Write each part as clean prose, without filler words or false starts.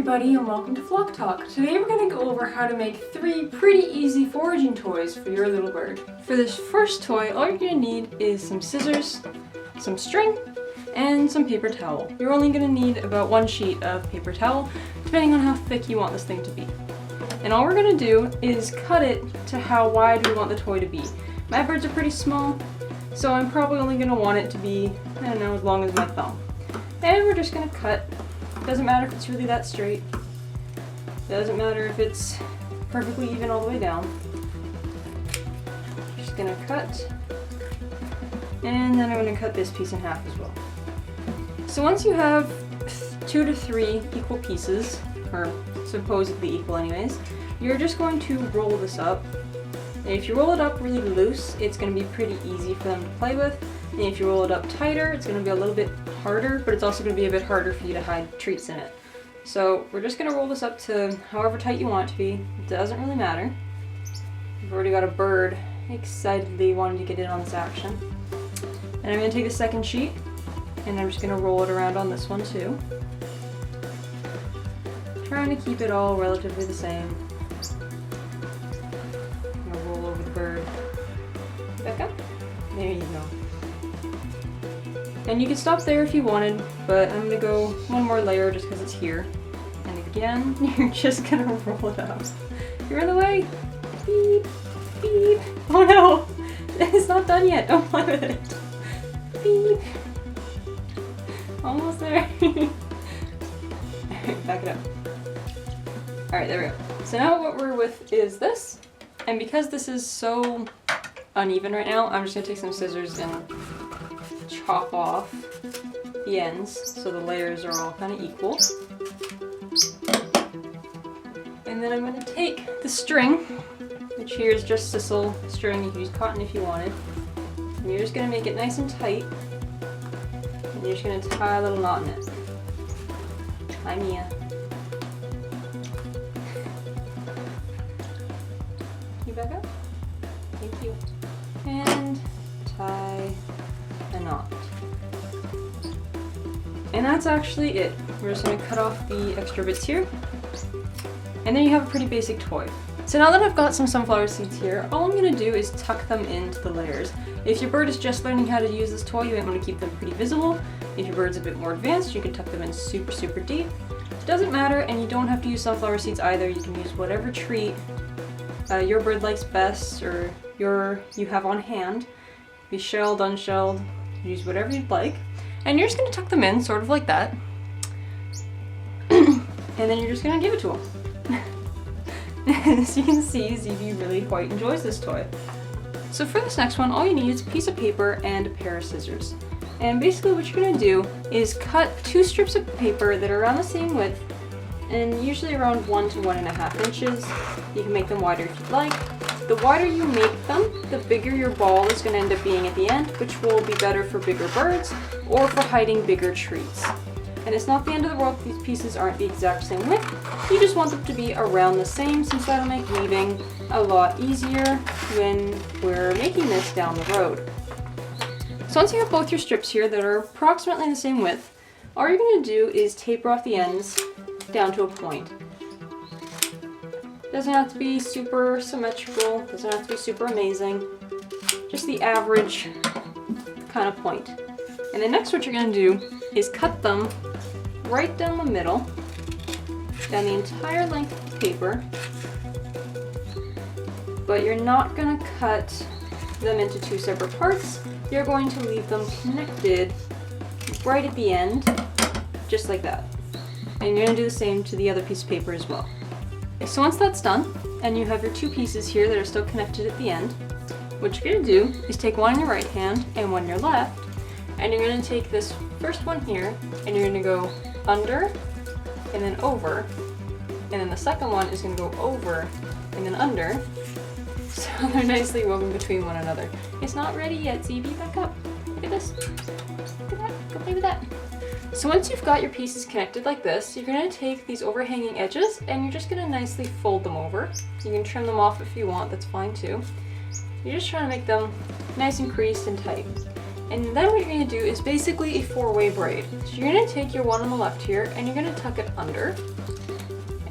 everybody and welcome to Flock Talk. Today we're going to go over how to make 3 pretty easy foraging toys for your little bird. For this first toy, all you're going to need is some scissors, some string, and some paper towel. You're only going to need about 1 sheet of paper towel, depending on how thick you want this thing to be. And all we're going to do is cut it to how wide we want the toy to be. My birds are pretty small, so I'm probably only going to want it to be, I don't know, as long as my thumb. And we're just going to cut. Doesn't matter if it's really that straight. Doesn't matter if it's perfectly even all the way down. Just gonna cut. And then I'm gonna cut this piece in half as well. So once you have 2 to 3 equal pieces, or supposedly equal anyways, you're just going to roll this up. And if you roll it up really loose, it's gonna be pretty easy for them to play with. And if you roll it up tighter, it's going to be a little bit harder, but it's also going to be a bit harder for you to hide treats in it. So we're just going to roll this up to however tight you want it to be. It doesn't really matter. We've already got a bird excitedly wanting to get in on this action. And I'm going to take the second sheet, and I'm just going to roll it around on this one too. Trying to keep it all relatively the same. I'm going to roll over the bird. Back up. There you go. And you can stop there if you wanted, but I'm gonna go 1 more layer just because it's here. And again, you're just gonna roll it up. You're in the way! Beep! Beep! Oh no! It's not done yet! Don't play with it! Beep! Almost there! Alright, back it up. Alright, there we go. So now what we're with is this. And because this is so uneven right now, I'm just gonna take some scissors and chop off the ends so the layers are all kind of equal. And then I'm going to take the string, which here is just sisal string. You can use cotton if you wanted. And you're just going to make it nice and tight. And you're just going to tie a little knot in it. Hi, Mia. Can you back up? Thank you. And tie a knot. And that's actually it. We're just going to cut off the extra bits here. And then you have a pretty basic toy. So now that I've got some sunflower seeds here, all I'm going to do is tuck them into the layers. If your bird is just learning how to use this toy, you might want to keep them pretty visible. If your bird's a bit more advanced, you can tuck them in super, super deep. It doesn't matter, and you don't have to use sunflower seeds either. You can use whatever treat your bird likes best, or you have on hand. Be shelled, unshelled, use whatever you'd like. And you're just going to tuck them in, sort of like that. And then you're just going to give it to them. As you can see, ZB really quite enjoys this toy. So for this next one, all you need is a piece of paper and a pair of scissors. And basically what you're going to do is cut 2 strips of paper that are around the same width, and usually around 1 to 1.5 inches. You can make them wider if you'd like. The wider you make them, the bigger your ball is going to end up being at the end, which will be better for bigger birds or for hiding bigger treats. And it's not the end of the world if these pieces aren't the exact same width. You just want them to be around the same, since that'll make weaving a lot easier when we're making this down the road. So once you have both your strips here that are approximately the same width, all you're going to do is taper off the ends down to a point. Doesn't have to be super symmetrical, doesn't have to be super amazing, just the average kind of point. And then next what you're going to do is cut them right down the middle, down the entire length of the paper, but you're not going to cut them into 2 separate parts. You're going to leave them connected right at the end, just like that. And you're going to do the same to the other piece of paper as well. So once that's done, and you have your 2 pieces here that are still connected at the end, what you're going to do is take one in your right hand and one in your left, and you're going to take this first one here, and you're going to go under, and then over, and then the second one is going to go over, and then under, so they're nicely woven between one another. It's not ready yet, ZB, back up. Look at this. Look at that. Go play with that. So once you've got your pieces connected like this, you're going to take these overhanging edges and you're just going to nicely fold them over. You can trim them off if you want, that's fine too. You're just trying to make them nice and creased and tight. And then what you're going to do is basically a 4-way braid. So you're going to take your one on the left here and you're going to tuck it under.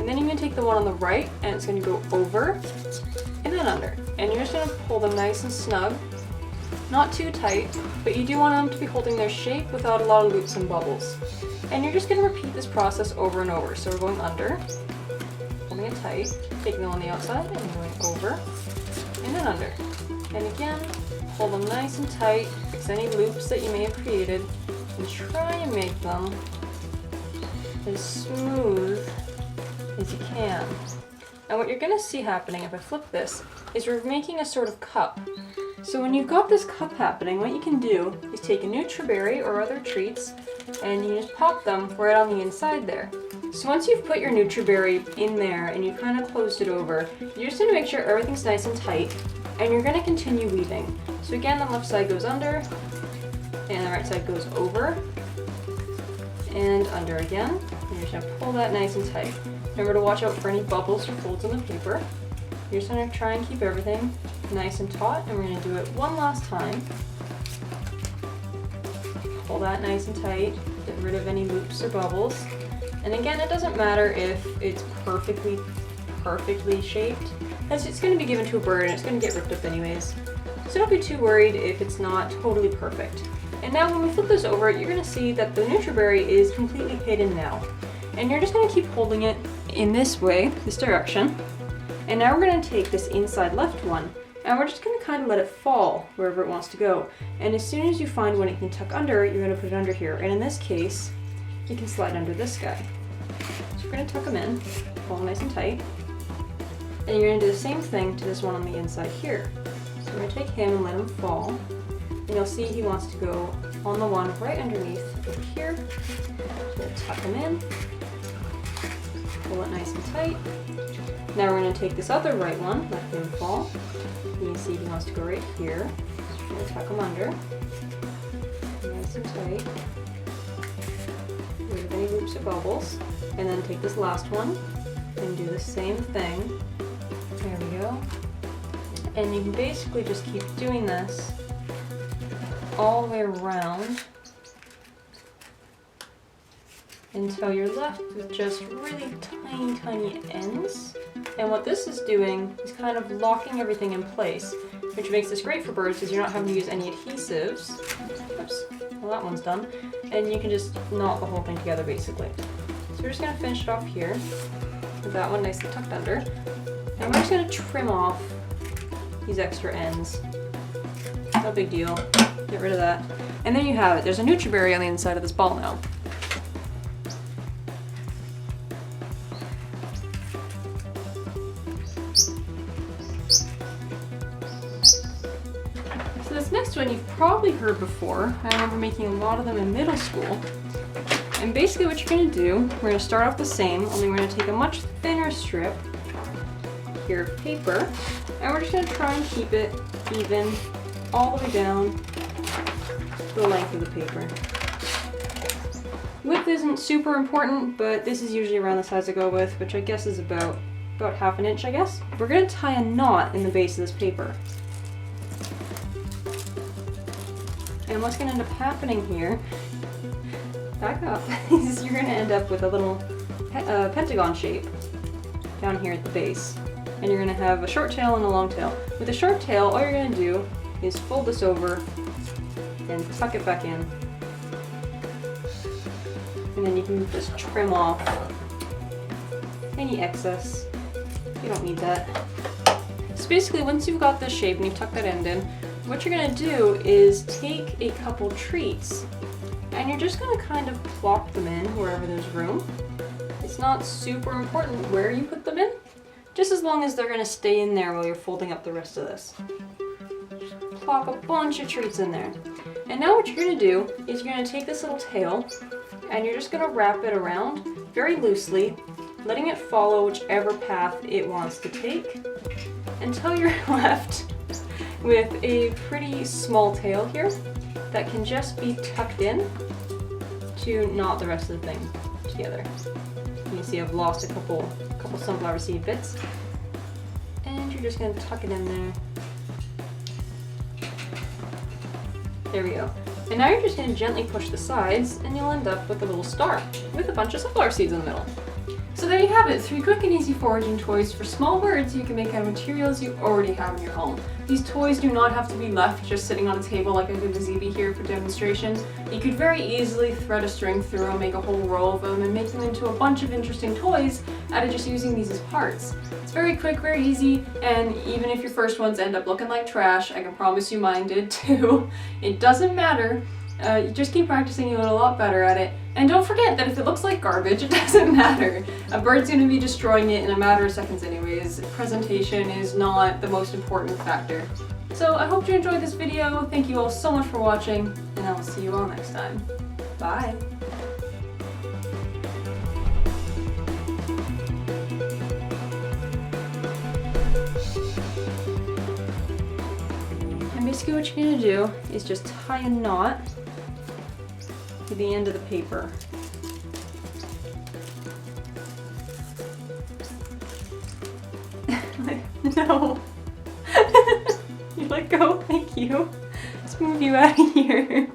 And then you're going to take the one on the right and it's going to go over and then under. And you're just going to pull them nice and snug. Not too tight, but you do want them to be holding their shape without a lot of loops and bubbles. And you're just going to repeat this process over and over. So we're going under, holding it tight, taking them on the outside and going over and then under. And again, hold them nice and tight, fix any loops that you may have created, and try and make them as smooth as you can. And what you're going to see happening if I flip this is we're making a sort of cup. So when you've got this cup happening, what you can do is take a Nutriberry or other treats and you just pop them right on the inside there. So once you've put your Nutriberry in there and you've kind of closed it over, you're just going to make sure everything's nice and tight and you're going to continue weaving. So again, the left side goes under and the right side goes over and under again. And you're just going to pull that nice and tight. Remember to watch out for any bubbles or folds on the paper. You're just going to try and keep everything nice and taut, and we're going to do it one last time. Pull that nice and tight, get rid of any loops or bubbles. And again, it doesn't matter if it's perfectly shaped, as it's going to be given to a bird and it's going to get ripped up anyways. So don't be too worried if it's not totally perfect. And now when we flip this over, you're going to see that the Nutriberry is completely hidden now. And you're just going to keep holding it in this way, this direction. And now we're going to take this inside left one, and we're just going to kind of let it fall wherever it wants to go. And as soon as you find one it can tuck under, you're going to put it under here. And in this case, you can slide under this guy. So we're going to tuck them in, pull them nice and tight. And you're going to do the same thing to this one on the inside here. So we're going to take him and let him fall. And you'll see he wants to go on the one right underneath over here. So we're going to tuck him in, pull it nice and tight. Now we're going to take this other right one, let him fall. You can see he wants to go right here. So we're going to tuck him under. Nice and tight. Get rid of any loops or bubbles. And then take this last one and do the same thing. There we go. And you can basically just keep doing this all the way around until you're left with just really tiny ends. And what this is doing is kind of locking everything in place, which makes this great for birds because you're not having to use any adhesives. Oops, well that one's done. And you can just knot the whole thing together basically. So we're just going to finish it off here with that one nicely tucked under. And we're just going to trim off these extra ends. No big deal. Get rid of that. And there you have it. There's a Nutriberry on the inside of this ball now. So this next one you've probably heard before. I remember making a lot of them in middle school. And basically what you're going to do, we're going to start off the same, only we're going to take a much thinner strip here of paper, and we're just going to try and keep it even all the way down the length of the paper. Width isn't super important, but this is usually around the size I go with, which I guess is about half an inch, I guess. We're going to tie a knot in the base of this paper. And what's going to end up happening here, back up, is you're going to end up with a little pentagon shape down here at the base. And you're going to have a short tail and a long tail. With a short tail, all you're going to do is fold this over and tuck it back in. And then you can just trim off any excess. You don't need that. So basically, once you've got this shape and you've tucked that end in, what you're going to do is take a couple treats and you're just going to kind of plop them in wherever there's room. It's not super important where you put them in, just as long as they're going to stay in there while you're folding up the rest of this. Just plop a bunch of treats in there. And now what you're going to do is you're going to take this little tail and you're just going to wrap it around very loosely, letting it follow whichever path it wants to take until you're left with a pretty small tail here that can just be tucked in to knot the rest of the thing together. You can see I've lost a couple sunflower seed bits, and you're just going to tuck it in there. There we go. And now you're just going to gently push the sides and you'll end up with a little star with a bunch of sunflower seeds in the middle. So there you have it, 3 quick and easy foraging toys for small birds you can make out of materials you already have in your home. These toys do not have to be left just sitting on a table like I did with ZB here for demonstration. You could very easily thread a string through and make a whole row of them and make them into a bunch of interesting toys out of just using these as parts. It's very quick, very easy, and even if your first ones end up looking like trash, I can promise you mine did too. It doesn't matter. You just keep practicing, you'll get a lot better at it. And don't forget that if it looks like garbage, it doesn't matter. A bird's going to be destroying it in a matter of seconds anyways. Presentation is not the most important factor. So I hope you enjoyed this video. Thank you all so much for watching, and I will see you all next time. Bye! And basically what you're going to do is just tie a knot to the end of the paper. No. You let go? Thank you. Let's move you out of here.